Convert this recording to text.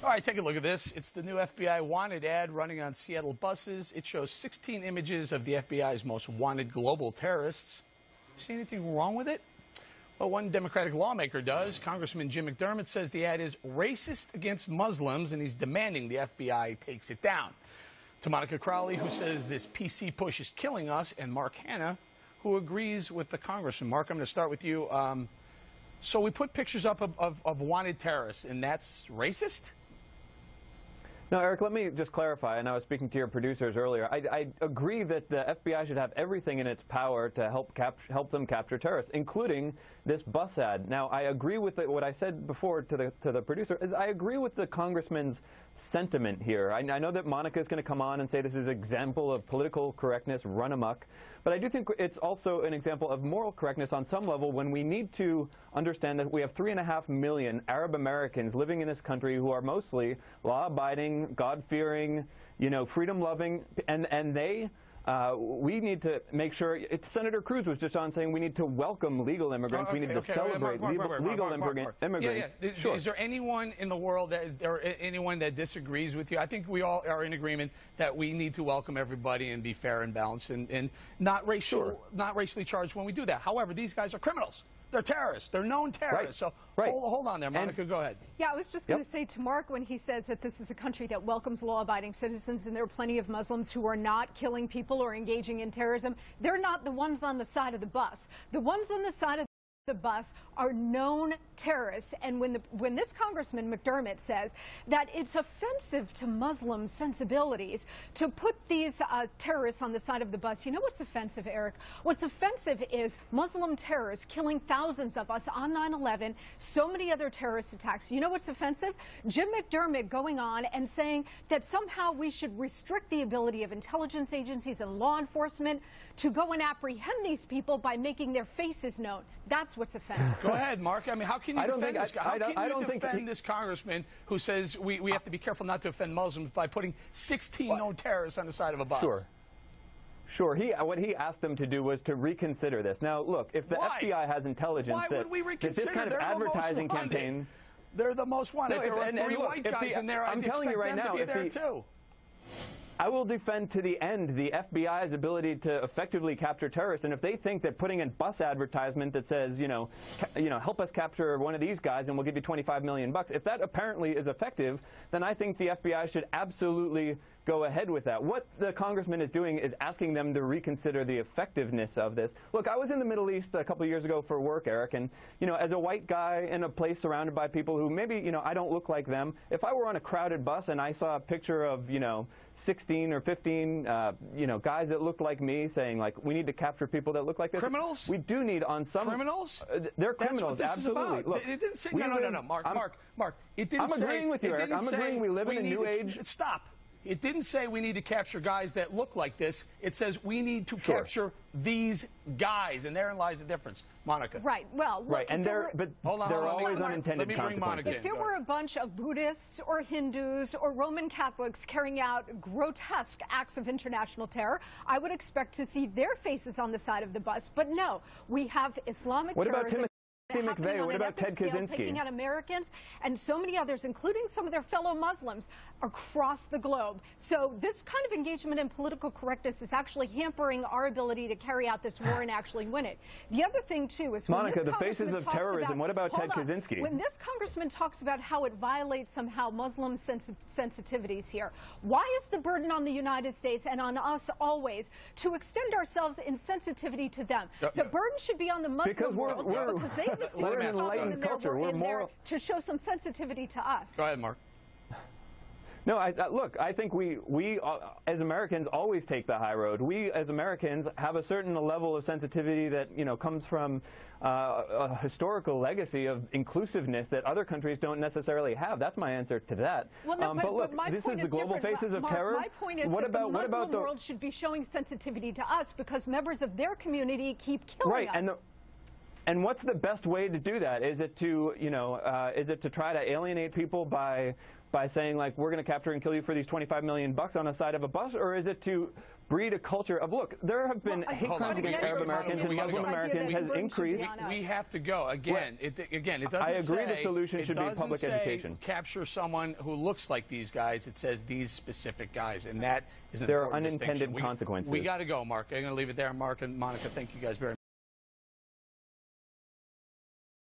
All right, take a look at this. It's the new FBI wanted ad running on Seattle buses. It shows 16 images of the FBI's most wanted global terrorists. See anything wrong with it? Well, one Democratic lawmaker does. Congressman Jim McDermott says the ad is racist against Muslims, and he's demanding the FBI takes it down. To Monica Crowley, who says this PC push is killing us, and Mark Hanna, who agrees with the congressman. Mark, I'm going to start with you. So we put pictures up of wanted terrorists, and that's racist? No, Eric, let me just clarify, and I was speaking to your producers earlier. I agree that the FBI should have everything in its power to help them capture terrorists, including this bus ad. Now, I agree with what I said before to the producer, is I agree with the congressman's sentiment here. I know that Monica is going to come on and say this is an example of political correctness run amok, but I do think it's also an example of moral correctness on some level when we need to understand that we have 3.5 million Arab Americans living in this country who are mostly law-abiding, God-fearing, freedom-loving, and we need to make sure. Senator Cruz was just on saying we need to welcome legal immigrants. We need to celebrate legal immigrants. Yeah. Sure. Is there anyone in the world or anyone that disagrees with you? I think we all are in agreement that we need to welcome everybody and be fair and balanced and not racially charged when we do that. However, these guys are criminals. They're terrorists. They're known terrorists. Right. So hold on there, Monica. Go ahead. Yeah, I was just going to say to Mark, when he says that this is a country that welcomes law-abiding citizens, and there are plenty of Muslims who are not killing people or engaging in terrorism, they're not the ones on the side of the bus. The ones on the side of the bus are known terrorists, and when this Congressman McDermott says that it's offensive to Muslim sensibilities to put these terrorists on the side of the bus, you know what's offensive, Eric? What's offensive is Muslim terrorists killing thousands of us on 9/11, so many other terrorist attacks. You know what's offensive? Jim McDermott going on and saying that somehow we should restrict the ability of intelligence agencies and law enforcement to go and apprehend these people by making their faces known. That's what's offensive. Go ahead, Mark. I mean, how can you defend this guy? How can you defend this congressman who says we have to be careful not to offend Muslims by putting 16 known terrorists on the side of a bus? Sure. What he asked them to do was to reconsider this. Now, look, if the FBI has intelligence that this kind of advertising campaign... They're the most wanted. There are three white guys in there. I'm telling you right now, I will defend to the end the FBI's ability to effectively capture terrorists, and if they think that putting a bus advertisement that says, help us capture one of these guys and we'll give you $25 million, if that apparently is effective, then I think the FBI should absolutely go ahead with that. What the congressman is doing is asking them to reconsider the effectiveness of this. Look, I was in the Middle East a couple of years ago for work, Eric, and, as a white guy in a place surrounded by people who maybe, I don't look like them, if I were on a crowded bus and I saw a picture of, 16 or 15, guys that looked like me saying, like, we need to capture people that look like this. Criminals? We do need on some... Criminals? They're criminals, that's what this absolutely. is about. Look, it didn't say, no, Mark. It didn't I'm agreeing with you, Eric. I'm agreeing we live in a new age. Stop. It didn't say we need to capture guys that look like this. It says we need to capture these guys, and therein lies the difference. Monica. Right. Well, look, and there are always unintended consequences. If there were a bunch of Buddhists or Hindus or Roman Catholics carrying out grotesque acts of international terror, I would expect to see their faces on the side of the bus. But no, we have Islamic terrorism. McVeigh, what about Ted Kaczynski? Taking out Americans and so many others, including some of their fellow Muslims, across the globe. So this kind of engagement in political correctness is actually hampering our ability to carry out this war and actually win it. The other thing, too, is Monica, the faces of terrorism, what about Ted Kaczynski? When this congressman talks about how it violates somehow Muslim sensitivities here, why is the burden on the United States and on us always to extend ourselves in sensitivity to them? The burden should be on the Muslim world because they we're an enlightened culture. We're more to show some sensitivity to us. Go ahead, Mark. No, look, I think we as Americans always take the high road. We as Americans have a certain level of sensitivity that comes from a historical legacy of inclusiveness that other countries don't necessarily have. That's my answer to that. Well, no, but look, this is the global faces of terror. My point is that the Muslim world should be showing sensitivity to us because members of their community keep killing us. And what's the best way to do that? Is it to, is it to try to alienate people by by saying, like, we're going to capture and kill you for these $25 million on the side of a bus, or is it to breed a culture of, look, there have been hate crimes against Arab Americans and Muslim Americans has increased. We have to go. Again, it doesn't say... I agree the solution should be public education. Capture someone who looks like these guys. It says these specific guys, and that is an There are important unintended distinction. consequences. We got to go, Mark. I'm going to leave it there. Mark and Monica, thank you guys very much.